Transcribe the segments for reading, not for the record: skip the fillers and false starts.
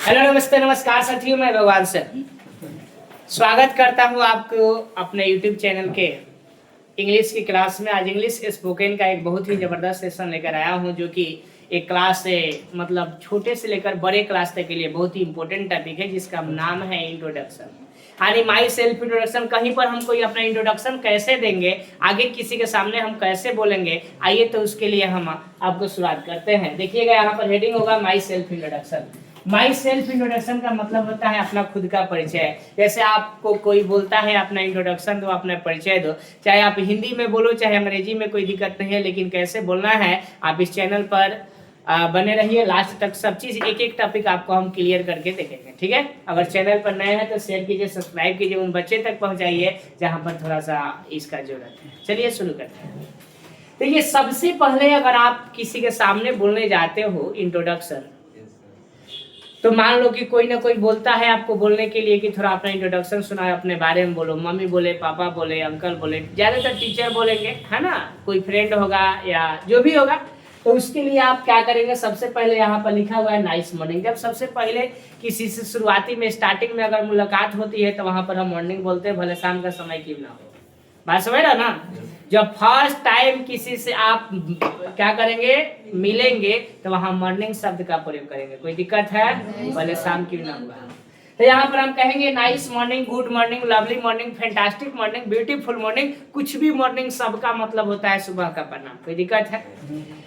Hello नमस्ते नमस्कार साथियों, मैं भगवान सर स्वागत करता हूं आपको अपने YouTube चैनल के इंग्लिश की क्लास में। आज इंग्लिश स्पोकन का एक बहुत ही ज़बरदस्त सेशन लेकर आया हूं, जो कि एक क्लास से मतलब छोटे से लेकर बड़े क्लास तक के लिए बहुत ही इंपॉर्टेंट टॉपिक है, जिसका नाम है इंट्रोडक्शन, यानी माई सेल्फ इंट्रोडक्शन। कहीं पर हम कोई अपना इंट्रोडक्शन कैसे देंगे, आगे किसी के सामने हम कैसे बोलेंगे, आइए तो उसके लिए हम आपको शुरुआत करते हैं। देखिएगा यहाँ पर हेडिंग होगा माई सेल्फ इंट्रोडक्शन। माई सेल्फ इंट्रोडक्शन का मतलब होता है अपना खुद का परिचय। जैसे आपको कोई बोलता है अपना इंट्रोडक्शन दो, अपना परिचय दो, चाहे आप हिंदी में बोलो चाहे अंग्रेजी में, कोई दिक्कत नहीं है, लेकिन कैसे बोलना है आप इस चैनल पर बने रहिए लास्ट तक। सब चीज़ एक एक टॉपिक आपको हम क्लियर करके देखेंगे, ठीक है। अगर चैनल पर नए हैं तो शेयर कीजिए, सब्सक्राइब कीजिए, उन बच्चे तक पहुंचाइए जहां पर थोड़ा सा इसका जरूरत है। चलिए शुरू करते हैं। देखिए, सबसे पहले अगर आप किसी के सामने बोलने जाते हो इंट्रोडक्शन, तो मान लो कि कोई ना कोई बोलता है आपको बोलने के लिए कि थोड़ा अपना इंट्रोडक्शन सुनाए, अपने बारे में बोलो। मम्मी बोले, पापा बोले, अंकल बोले, ज़्यादातर टीचर बोलेंगे, है ना, कोई फ्रेंड होगा या जो भी होगा। तो उसके लिए आप क्या करेंगे, सबसे पहले यहाँ पर लिखा हुआ है नाइस मॉर्निंग। जब सबसे पहले किसी से शुरुआती में स्टार्टिंग में अगर मुलाकात होती है तो वहाँ पर हम मॉर्निंग बोलते हैं, भले शाम का समय क्यों ना हो। बात समझ रहा ना। जब फर्स्ट टाइम किसी से आप क्या करेंगे, मिलेंगे, तो वहां मॉर्निंग शब्द का प्रयोग करेंगे। कोई दिक्कत है, भले शाम क्यों ना हुआ। तो यहाँ पर हम कहेंगे nice morning, good morning, lovely morning, fantastic morning, beautiful morning. कुछ भी मॉर्निंग सबका मतलब होता है सुबह का प्रणाम। कोई दिक्कत है।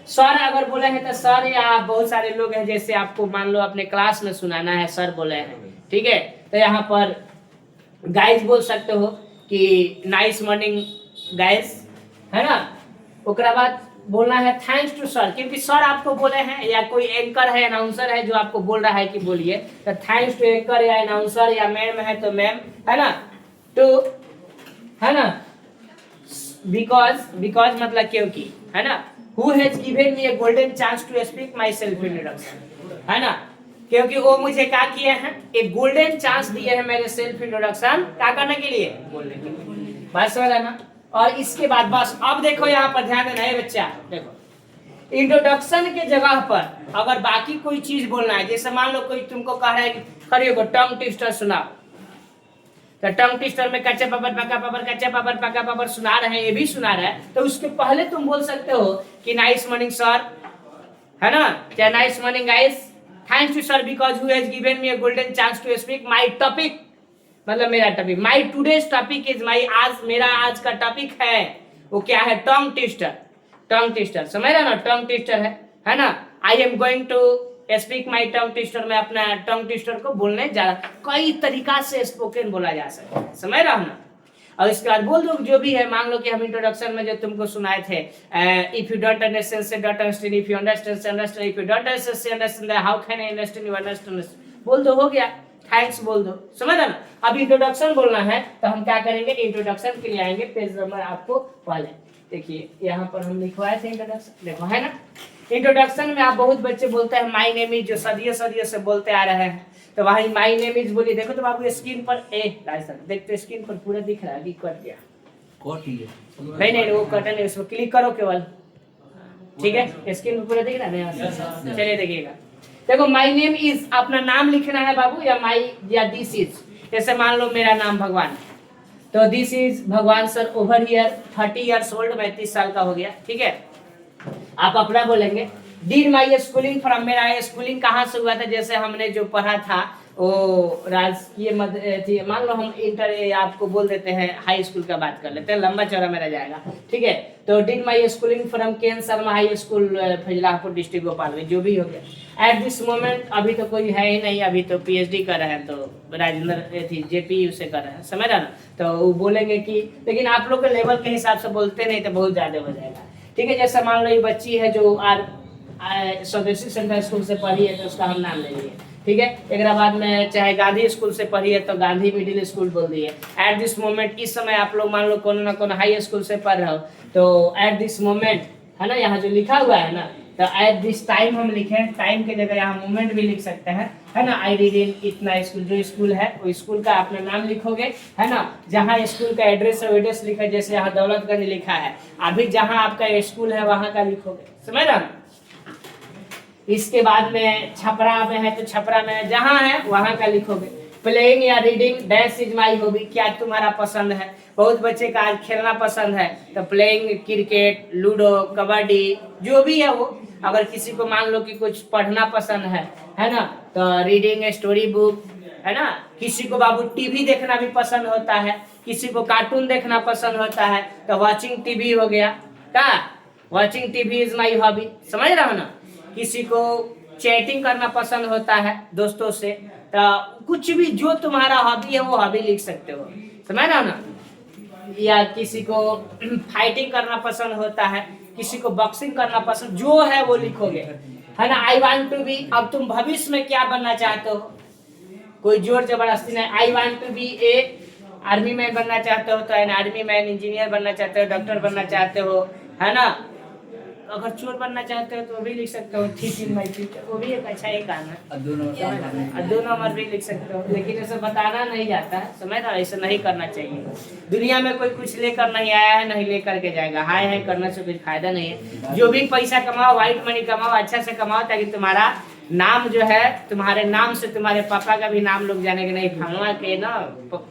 सर अगर बोले हैं तो सर, या बहुत सारे लोग हैं जैसे आपको मान लो अपने क्लास में सुनाना है, सर बोले हैं, ठीक है, तो यहाँ पर गाइज बोल सकते हो कि नाइस मॉर्निंग गाइज, है ना। उसके बाद बोलना है थैंक्स टू सर, क्योंकि सर आपको बोले हैं, या कोई एंकर है, अनाउंसर है जो आपको बोल रहा है कि बोलिए, तो थैंक्स टू एंकर या अनाउंसर, या मैम है तो मैम, है ना, टू, है ना, बिकॉज मतलब क्योंकि, है ना, who has given me a golden chance to speak my self introduction, है ना, क्योंकि वो मुझे क्या किए हैं, एक गोल्डन चांस दिए हैं मेरे सेल्फ इंट्रोडक्शन क्या करने के लिए, बोलने के लिए। बात समझ रहा ना। और इसके बाद बस अब देखो यहाँ पर ध्यान देना है बच्चा, देखो इंट्रोडक्शन के जगह पर अगर बाकी कोई चीज बोलना है, जैसे मान लो कोई तुमको कह रहा है कि खड़े हो टंग ट्विस्टर सुनाओ, तो टंग ट्विस्टर में कच्चे पापड़ पका पापड़, कच्चे पापड़ पका पापड़ सुना रहे हैं, ये भी सुना रहा है, तो उसके पहले तुम बोल सकते हो कि नाइस मॉर्निंग सर, है ना, क्या nice morning guys, thanks to sir because who has given me a golden chance to speak my topic, मतलब मेरा topic, my today's topic is my, आज मेरा आज का टॉपिक है वो क्या है, टंग ट्विस्टर। टंग ट्विस्टर समझ रहा ना, टंग ट्विस्टर है ना। I am going to speak my tongue twister, मैं अपना टंग ट्विस्टर को बोलने जा रहा। कई तरीका से स्पोकन बोला जा सकता है, समझ रहा ना। और इसके बाद बोल दो जो भी है, मान लो कि हम इंट्रोडक्शन में जो तुमको सुनाए थे, if you don't understand say don't understand, if you understand say understand, if you don't understand say understand, how can I understand you understand, बोल दो, हो गया। थैंक्स बोल दो, समझ ना। अब इंट्रोडक्शन बोलना है तो हम क्या करेंगे, इंट्रोडक्शन के लिए आएंगे, पेज नंबर आपको वाले देखिए, यहाँ पर हम लिखवाए थे इंट्रोडक्शन, देखो है ना। इंट्रोडक्शन में आप बहुत बच्चे बोलते हैं माय नेम इज, जो सदियों से बोलते आ रहे हैं, तो वही माय नेम इज बोलिए। देखो तो बाबू स्क्रीन पर देखते, स्क्रीन पर पूरा दिख रहा है कि कट गया, नहीं वो कटन है, उसको क्लिक करो केवल, ठीक है, स्क्रीन पर पूरा दिख रहा है। चलिए देखिएगा, देखो माय नेम इज, अपना नाम लिखना है बाबू, या माई या दिस इज। जैसे मान लो मेरा नाम भगवान, तो दिस इज भगवान sir over here 30 years old, मैं 30 साल का हो गया, ठीक है। आप अपना बोलेंगे। डिड माई स्कूलिंग फ्रॉम, मेरा स्कूलिंग कहाँ से हुआ था, जैसे हमने जो पढ़ा था वो राजकीय मध्य, मान लो हम इंटर आपको बोल देते हैं, हाई स्कूल का बात कर लेते हैं, लंबा चौड़ा मेरा जाएगा, ठीक है। तो did my schooling from Ken Sharma high school, Faizalapur district Gopalganj, जो भी हो गया। एट दिस मोमेंट अभी तो कोई है ही नहीं, अभी तो पीएचडी कर रहे हैं, तो राजेंद्र थी जेपीयू से कर रहे हैं, समझ रहा ना। तो वो बोलेंगे कि, लेकिन आप लोग के लेवल के हिसाब से बोलते नहीं तो बहुत ज्यादा हो जाएगा, ठीक है। जैसे मान लो ये बच्ची है जो स्वदेशी सेंट्रल स्कूल से पढ़ी है, तो उसका हम नाम ले लिए, ठीक है। एक बाद में चाहे गांधी स्कूल से पढ़ी है तो गांधी मिडिल स्कूल बोल दिए। एट दिस मोमेंट, इस समय आप लोग मान लो कौन ना कौन हाई स्कूल से पढ़ रहे हो, तो एट दिस मोमेंट, है ना, यहाँ जो लिखा हुआ है ना, तो एट दिस टाइम हम लिखें, टाइम की जगह यहाँ मोमेंट भी लिख सकते हैं, है ना। आई रीड इन इतना स्कूल, जो स्कूल है वो स्कूल का अपना नाम लिखोगे, है ना। जहाँ स्कूल का एड्रेस है एड्रेस लिखा, जैसे यहाँ दौलतगंज लिखा है, अभी जहाँ आपका स्कूल है वहाँ का लिखोगे, समझ रहा। इसके बाद में छपरा में है तो छपरा में जहाँ है वहाँ का लिखोगे। प्लेइंग या reading dash is my hobby, क्या तुम्हारा पसंद है। बहुत बच्चे का आज खेलना पसंद है तो प्लेइंग क्रिकेट, लूडो, कबड्डी, जो भी है वो। अगर किसी को मान लो कि कुछ पढ़ना पसंद है ना, तो रीडिंग स्टोरी बुक, है ना। किसी को बाबू टीवी देखना भी पसंद होता है, किसी को कार्टून देखना पसंद होता है तो वॉचिंग टीवी हो गया। क्या watching TV is my hobby, समझ रहे हो ना। किसी को चैटिंग करना पसंद होता है दोस्तों से, तो कुछ भी जो तुम्हारा हॉबी है वो हॉबी लिख सकते हो, समझ रहे हो ना। या किसी को फाइटिंग करना पसंद होता है, किसी को बॉक्सिंग करना पसंद, जो है वो लिखोगे, है ना। आई वांट टू बी, अब तुम भविष्य में क्या बनना चाहते हो, कोई जोर जबरदस्ती नहीं। I want to be a army man बनना चाहते हो तो एन आर्मी मैन, इंजीनियर बनना चाहते हो, डॉक्टर बनना चाहते हो, है ना। अगर चोर बनना चाहते हो तो वो भी लिख सकते हो, ठीक इन माय फ्यूचर, वो भी एक अच्छा ही काम है। दो नंबर भी लिख सकते हो, लेकिन ऐसे बताना नहीं जाता है, समझ ना, ऐसे नहीं करना चाहिए। दुनिया में कोई कुछ लेकर नहीं आया है, नहीं लेकर के जाएगा। हाय हाय करने से कुछ फायदा नहीं है। जो भी पैसा कमाओ, व्हाइट मनी कमाओ, अच्छा से कमाओ, ताकि तुम्हारा नाम जो है, तुम्हारे नाम से तुम्हारे पापा का भी नाम लोग जाने के नहीं, फलना के ना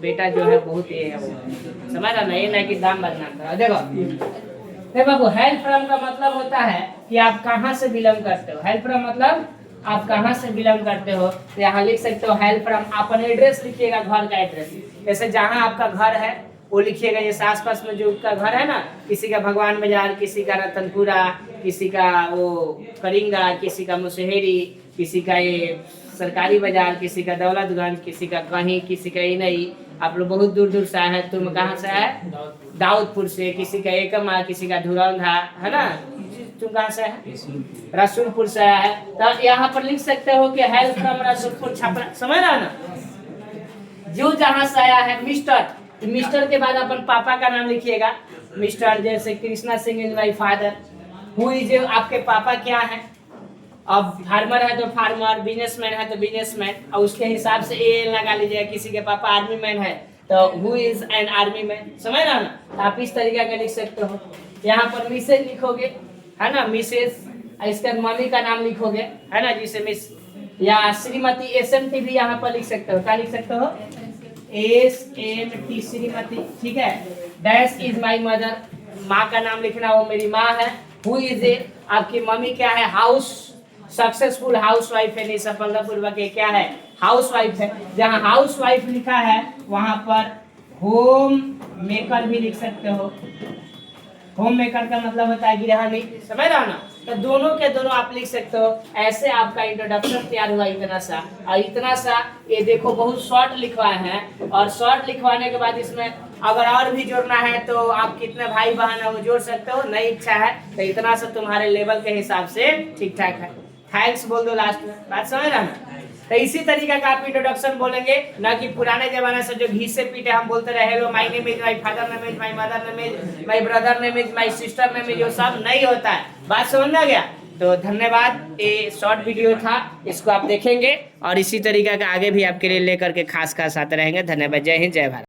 बेटा जो है बहुत ये है, समझ रहा ना। ये ना कि दाम बदनाम करो। देखो बाबू, हेल्प फ्रॉम का मतलब होता है कि आप कहाँ से बिलोंग करते हो। हेल्प फ्रॉम मतलब आप कहाँ से बिलोंग करते हो, तो यहाँ लिख सकते हो हेल्प फ्रॉम। अपन एड्रेस लिखिएगा, घर का एड्रेस, जैसे जहाँ आपका घर है वो लिखिएगा। जैसे आसपास में जो का घर है ना, किसी का भगवान बाजार, किसी का रतनपुरा, किसी का वो करिंगा, किसी का मुसहरी, किसी का ये सरकारी बाजार, किसी का दौलतगंज, किसी का कहीं, किसी का ही नहीं। आप लोग बहुत दूर दूर से आए हैं। तुम कहाँ से है? दाऊदपुर से। किसी का एकमा, किसी का धुरंधा, है ना। तुम कहाँ से है? रसूलपुर से आया है। तो यहाँ पर लिख सकते हो कि हेल्प फ्रॉम रसूलपुर छपरा, समझ रहा ना। जो जहाँ से आया है मिस्टर, मिस्टर के बाद अपन पापा का नाम लिखिएगा। मिस्टर जैसे Krishna Singh is my father. Who is, आपके पापा क्या है। अब फार्मर है तो फार्मर, बिजनेसमैन है तो बिजनेसमैन, और उसके हिसाब से ए लगा लीजिएगा। किसी के पापा आर्मी मैन है तो who is an army man, समझ रहा ना। आप इस तरीके का लिख सकते हो। यहाँ पर मिसेज लिखोगे, है ना, मिसेज। इसका मम्मी का नाम लिखोगे, है ना, जिसे मिस, या श्रीमती SMT भी यहाँ पर लिख सकते हो। क्या लिख सकते हो? SMT, श्रीमती, ठीक है। डैश इज माई मदर, माँ का नाम लिखना, वो मेरी माँ है। हु इज ए, आपकी मम्मी क्या है? हाउस, सक्सेसफुल हाउस वाइफ है, नहीं सफलतापूर्वक क्या है? हाउस वाइफ है। जहाँ हाउस वाइफ लिखा है वहां पर होम मेकर भी लिख सकते हो। होम मेकर का मतलब होता है गृहिणी, समझ रहा ना। तो दोनों के दोनों आप लिख सकते हो। ऐसे आपका इंट्रोडक्शन तैयार हुआ इतना सा, और इतना सा ये देखो बहुत शॉर्ट लिखवाए हैं। और शॉर्ट लिखवाने के बाद इसमें अगर और भी जोड़ना है तो आप कितने भाई बहन है वो जोड़ सकते हो। नहीं इच्छा है तो इतना सा तुम्हारे लेवल के हिसाब से ठीक ठाक है। थैंक्स बोल दो लास्ट में, बात समझ रहा ना। तो इसी तरीके का आप इंट्रोडक्शन बोलेंगे, ना कि पुराने जमाने से जो घी से पीटे हम बोलते रहे, hello my name is, my father name is, my mother name is, my brother name is, my sister name is, वो सब नहीं होता है। बात समझ में आ गया। तो धन्यवाद। ये शॉर्ट वीडियो था, इसको आप देखेंगे और इसी तरीके का आगे भी आपके लिए लेकर के खास खास आते रहेंगे। धन्यवाद। जय हिंद, जय भारत।